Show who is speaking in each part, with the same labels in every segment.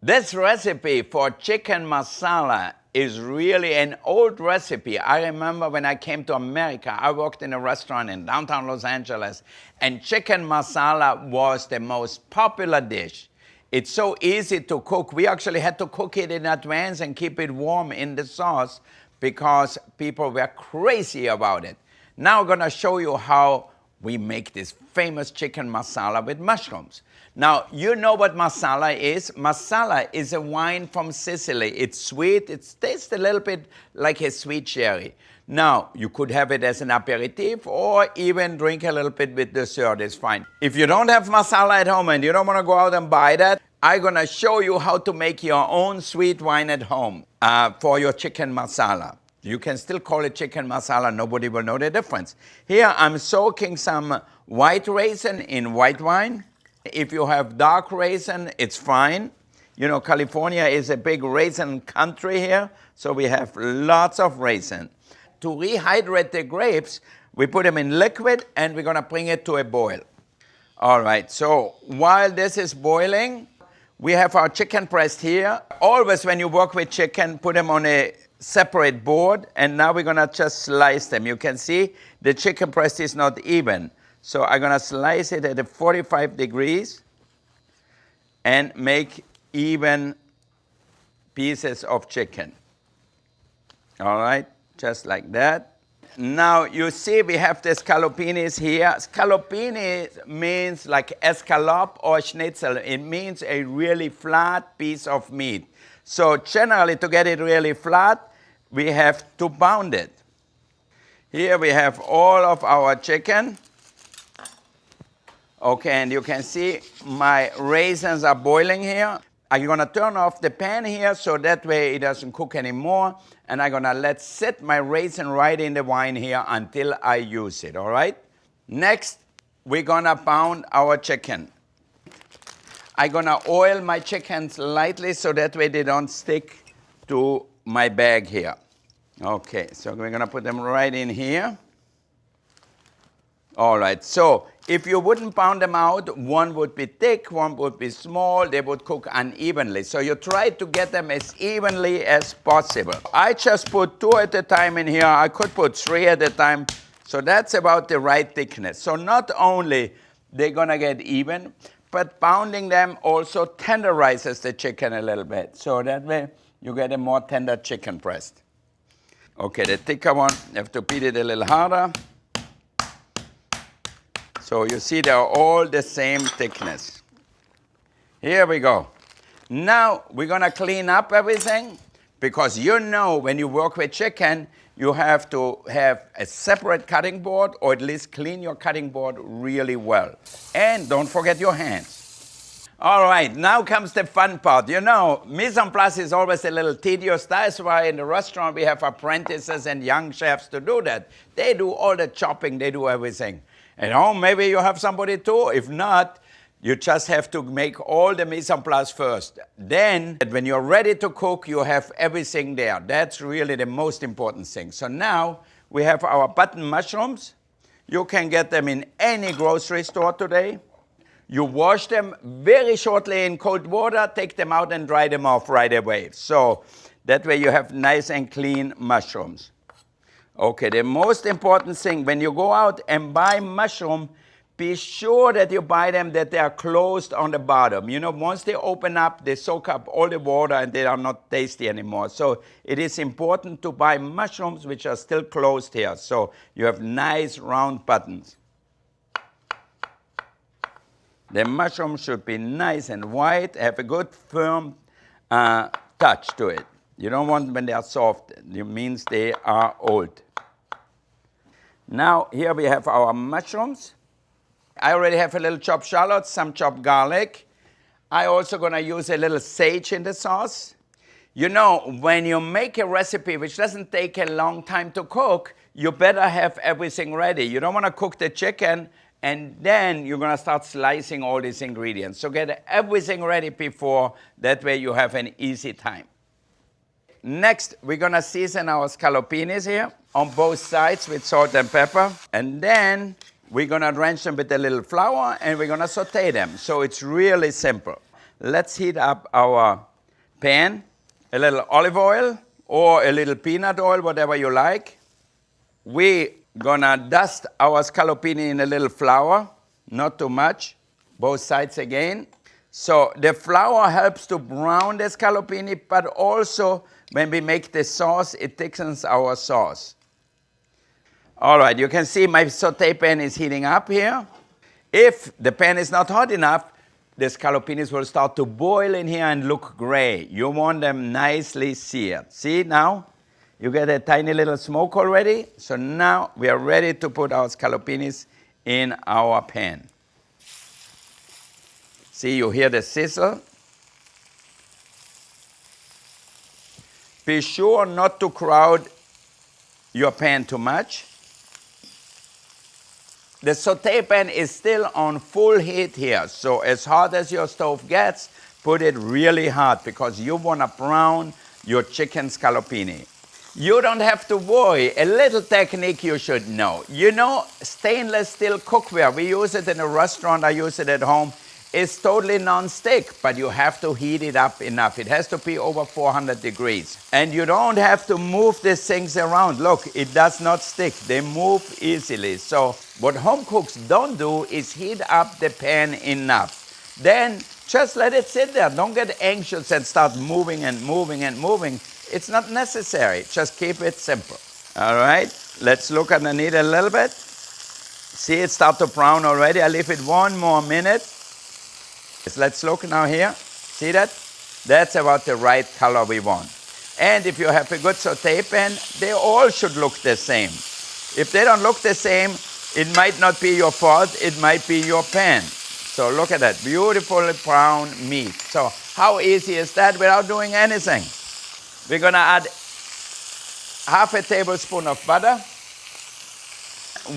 Speaker 1: This recipe for chicken masala is really an old recipe. I remember when I came to America, I worked in a restaurant in downtown Los Angeles, and chicken masala was the most popular dish. It's so easy to cook. We actually had to cook it in advance and keep it warm in the sauce because people were crazy about it. Now I'm going to show you how we make this famous chicken masala with mushrooms. Now, you know what Marsala is. Marsala is a wine from Sicily. It's sweet. It tastes a little bit like a sweet sherry. Now, you could have it as an aperitif or even drink a little bit with dessert. It's fine. If you don't have Marsala at home and you don't want to go out and buy that, I'm going to show you how to make your own sweet wine at home for your chicken masala. You can still call it chicken masala. Nobody will know the difference. Here, I'm soaking some white raisin in white wine. If you have dark raisin, it's fine. You know, California is a big raisin country here, so we have lots of raisin. To rehydrate the grapes, we put them in liquid and we're going to bring it to a boil. All right, so while this is boiling, we have our chicken breast here. Always when you work with chicken, put them on a separate board, and now we're going to just slice them. You can see the chicken breast is not even. So I'm going to slice it at 45 degrees and make even pieces of chicken. All right, just like that. Now you see we have the scaloppinis here. Scaloppini means like escalope or schnitzel. It means a really flat piece of meat. So generally to get it really flat, we have to pound it. Here we have all of our chicken. Okay, and you can see my raisins are boiling here. I'm going to turn off the pan here so that way it doesn't cook anymore. And I'm going to let sit my raisin right in the wine here until I use it, all right? Next, we're going to pound our chicken. I'm going to oil my chickens lightly so that way they don't stick to my bag here. Okay, so we're going to put them right in here. All right, so if you wouldn't pound them out, one would be thick, one would be small, they would cook unevenly. So you try to get them as evenly as possible. I just put 2 at a time in here. I could put 3 at a time. So that's about the right thickness. So not only they're gonna get even, but pounding them also tenderizes the chicken a little bit. So that way you get a more tender chicken breast. Okay, the thicker one, you have to beat it a little harder. So you see they're all the same thickness. Here we go. Now we're going to clean up everything because you know when you work with chicken, you have to have a separate cutting board or at least clean your cutting board really well. And don't forget your hands. All right, now comes the fun part. You know, mise en place is always a little tedious. That's why in the restaurant we have apprentices and young chefs to do that. They do all the chopping, they do everything. At home, maybe you have somebody too. If not, you just have to make all the mise en place first. Then, when you're ready to cook, you have everything there. That's really the most important thing. So now, we have our button mushrooms. You can get them in any grocery store today. You wash them very shortly in cold water, take them out and dry them off right away. So that way you have nice and clean mushrooms. Okay, the most important thing, when you go out and buy mushroom, be sure that you buy them that they are closed on the bottom. You know, once they open up, they soak up all the water and they are not tasty anymore. So it is important to buy mushrooms which are still closed here. So you have nice round buttons. The mushroom should be nice and white, have a good firm touch to it. You don't want when they are soft. It means they are old. Now, here we have our mushrooms. I already have a little chopped shallots, some chopped garlic. I also going to use a little sage in the sauce. You know, when you make a recipe which doesn't take a long time to cook, you better have everything ready. You don't want to cook the chicken and then you're going to start slicing all these ingredients. So get everything ready before, that way you have an easy time. Next, we're going to season our scaloppinis here on both sides with salt and pepper. And then we're going to drench them with a little flour and we're going to saute them. So it's really simple. Let's heat up our pan, a little olive oil or a little peanut oil, whatever you like. We're gonna dust our scaloppini in a little flour, not too much, both sides again. So the flour helps to brown the scaloppini, but also when we make the sauce, it thickens our sauce. All right, you can see my saute pan is heating up here. If the pan is not hot enough, the scaloppinis will start to boil in here and look gray. You want them nicely seared. See now? You get a tiny little smoke already. So now we are ready to put our scaloppinis in our pan. See, you hear the sizzle. Be sure not to crowd your pan too much. The saute pan is still on full heat here, so as hot as your stove gets, put it really hot because you want to brown your chicken scaloppini. You don't have to worry. A little technique you should know. You know, stainless steel cookware, we use it in a restaurant, I use it at home. It's totally non-stick, but you have to heat it up enough. It has to be over 400 degrees. And you don't have to move these things around. Look, it does not stick. They move easily. So what home cooks don't do is heat up the pan enough. Then just let it sit there. Don't get anxious and start moving and moving and moving. It's not necessary. Just keep it simple. All right, let's look underneath a little bit. See it start to brown already. I leave it 1 more minute. Let's look now here. See that? That's about the right color we want. And if you have a good saute pan, they all should look the same. If they don't look the same, it might not be your fault, it might be your pan. So look at that, beautiful brown meat. So how easy is that without doing anything? We're gonna add half a tablespoon of butter.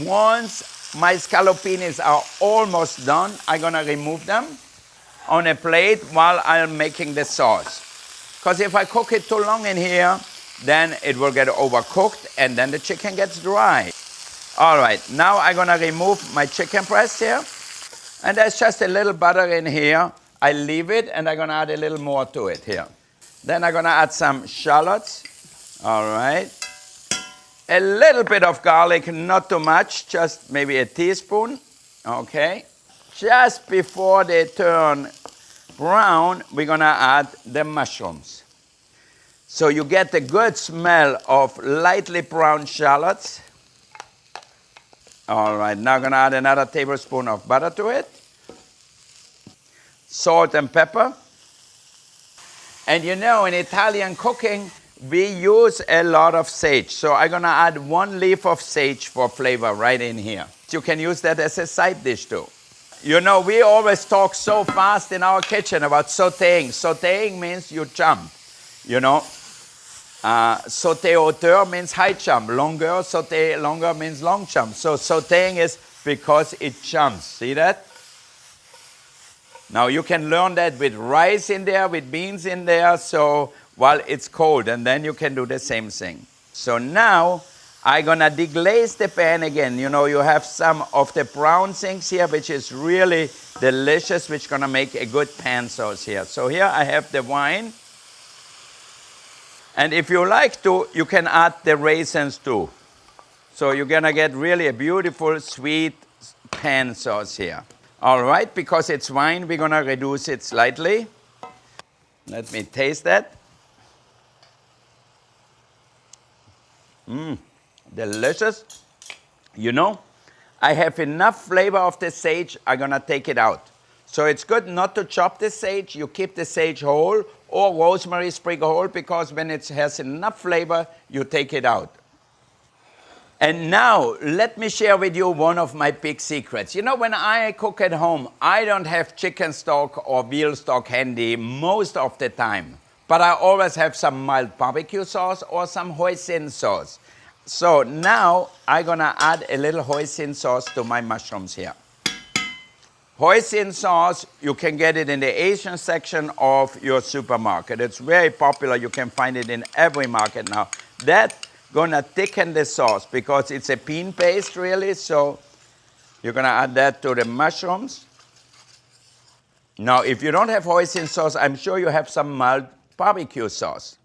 Speaker 1: Once my scaloppinis are almost done, I'm gonna remove them on a plate while I'm making the sauce. Because if I cook it too long in here, then it will get overcooked and then the chicken gets dry. All right, now I'm gonna remove my chicken breast here. And there's just a little butter in here. I leave it and I'm gonna add a little more to it here. Then I'm gonna add some shallots. All right. A little bit of garlic, not too much, just maybe a teaspoon. Okay. Just before they turn brown, we're gonna add the mushrooms. So you get the good smell of lightly browned shallots. All right, now I'm gonna add another tablespoon of butter to it. Salt and pepper. And you know, in Italian cooking, we use a lot of sage. So I'm gonna add 1 leaf of sage for flavor right in here. You can use that as a side dish too. You know, we always talk so fast in our kitchen about sautéing. Sautéing means you jump, you know. Sauté hauteur means high jump. Longueur, sauté longer means long jump. So sautéing is because it jumps. See that? Now you can learn that with rice in there, with beans in there, so while it's cold, and then you can do the same thing. So now I'm gonna deglaze the pan again. You know, you have some of the brown things here, which is really delicious, which gonna make a good pan sauce here. So here I have the wine. And if you like to, you can add the raisins too. So you're gonna get really a beautiful, sweet pan sauce here. All right, because it's wine, we're gonna reduce it slightly. Let me taste that. Delicious. You know, I have enough flavor of the sage, I'm gonna take it out. So it's good not to chop the sage, you keep the sage whole, or rosemary sprig whole, because when it has enough flavor, you take it out. And now, let me share with you one of my big secrets. You know, when I cook at home, I don't have chicken stock or veal stock handy most of the time. But I always have some mild barbecue sauce or some hoisin sauce. So now, I'm gonna add a little hoisin sauce to my mushrooms here. Hoisin sauce, you can get it in the Asian section of your supermarket. It's very popular, you can find it in every market now. That's gonna thicken the sauce because it's a bean paste really, so you're gonna add that to the mushrooms. Now, if you don't have hoisin sauce, I'm sure you have some mild barbecue sauce.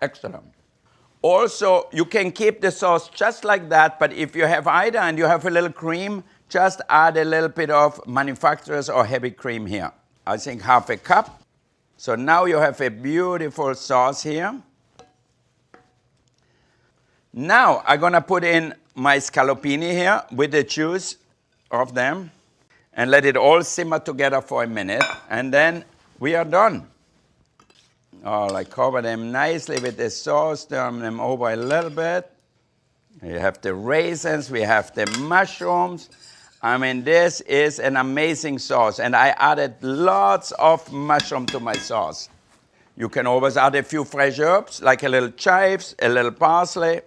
Speaker 1: Excellent. Also, you can keep the sauce just like that, but if you have either and you have a little cream, just add a little bit of manufacturer's or heavy cream here. I think half a cup. So now you have a beautiful sauce here. Now I'm gonna put in my scaloppini here with the juice of them and let it all simmer together for a minute, and then we are done. I cover them nicely with the sauce, turn them over a little bit. We have the raisins, we have the mushrooms. I mean, this is an amazing sauce, and I added lots of mushroom to my sauce. You can always add a few fresh herbs, like a little chives, a little parsley.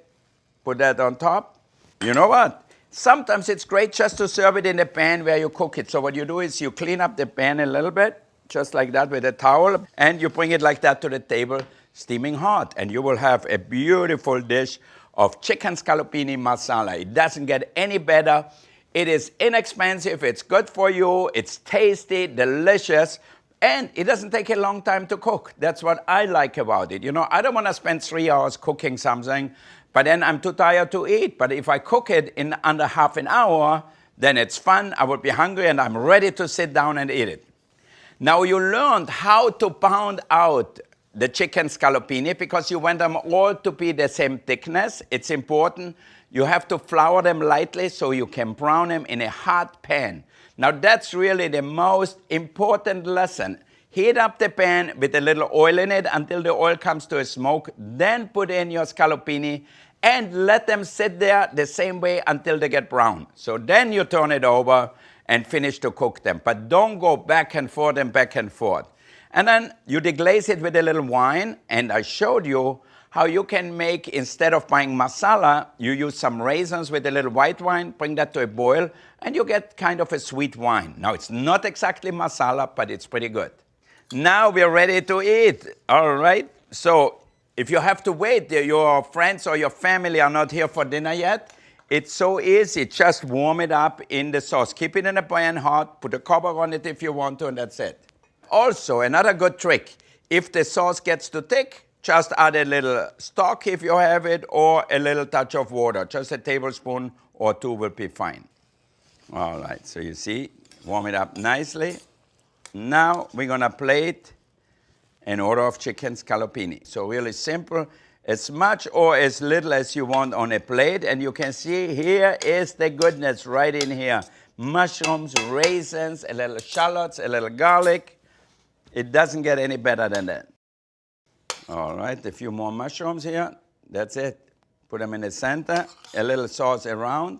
Speaker 1: Put that on top. You know what? Sometimes it's great just to serve it in the pan where you cook it. So what you do is you clean up the pan a little bit, just like that with a towel, and you bring it like that to the table, steaming hot. And you will have a beautiful dish of chicken scaloppini marsala. It doesn't get any better. It is inexpensive, it's good for you, it's tasty, delicious, and it doesn't take a long time to cook. That's what I like about it. You know, I don't want to spend 3 hours cooking something, but then I'm too tired to eat. But if I cook it in under half an hour, then it's fun, I would be hungry, and I'm ready to sit down and eat it. Now you learned how to pound out the chicken scaloppini because you want them all to be the same thickness. It's important. You have to flour them lightly so you can brown them in a hot pan. Now that's really the most important lesson. Heat up the pan with a little oil in it until the oil comes to a smoke. Then put in your scaloppini and let them sit there the same way until they get brown. So then you turn it over and finish to cook them. But don't go back and forth and back and forth. And then you deglaze it with a little wine, and I showed you how you can make, instead of buying Marsala, you use some raisins with a little white wine, bring that to a boil, and you get kind of a sweet wine. Now, it's not exactly Marsala, but it's pretty good. Now we're ready to eat, all right? So if you have to wait, your friends or your family are not here for dinner yet, it's so easy. Just warm it up in the sauce. Keep it in a pan hot, put a cover on it if you want to, and that's it. Also, another good trick, if the sauce gets too thick, just add a little stock if you have it, or a little touch of water. Just a tablespoon or two will be fine. All right, so you see, warm it up nicely. Now we're gonna plate an order of chicken scaloppini. So really simple, as much or as little as you want on a plate. And you can see here is the goodness right in here. Mushrooms, raisins, a little shallots, a little garlic. It doesn't get any better than that. All right, a few more mushrooms here. That's it. Put them in the center. A little sauce around.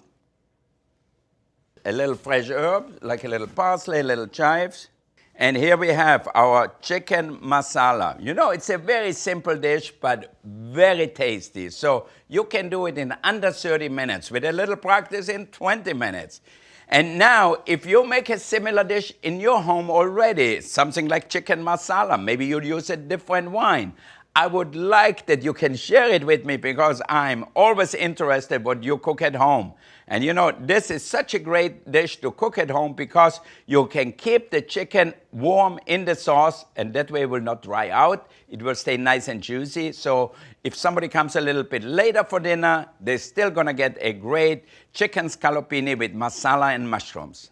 Speaker 1: A little fresh herb, like a little parsley, a little chives. And here we have our chicken masala. You know, it's a very simple dish, but very tasty. So you can do it in under 30 minutes. With a little practice, in 20 minutes. And now, if you make a similar dish in your home already, something like chicken masala, maybe you'll use a different wine. I would like that you can share it with me because I'm always interested what you cook at home. And you know, this is such a great dish to cook at home because you can keep the chicken warm in the sauce, and that way it will not dry out. It will stay nice and juicy. So if somebody comes a little bit later for dinner, they're still gonna get a great chicken scaloppini with masala and mushrooms.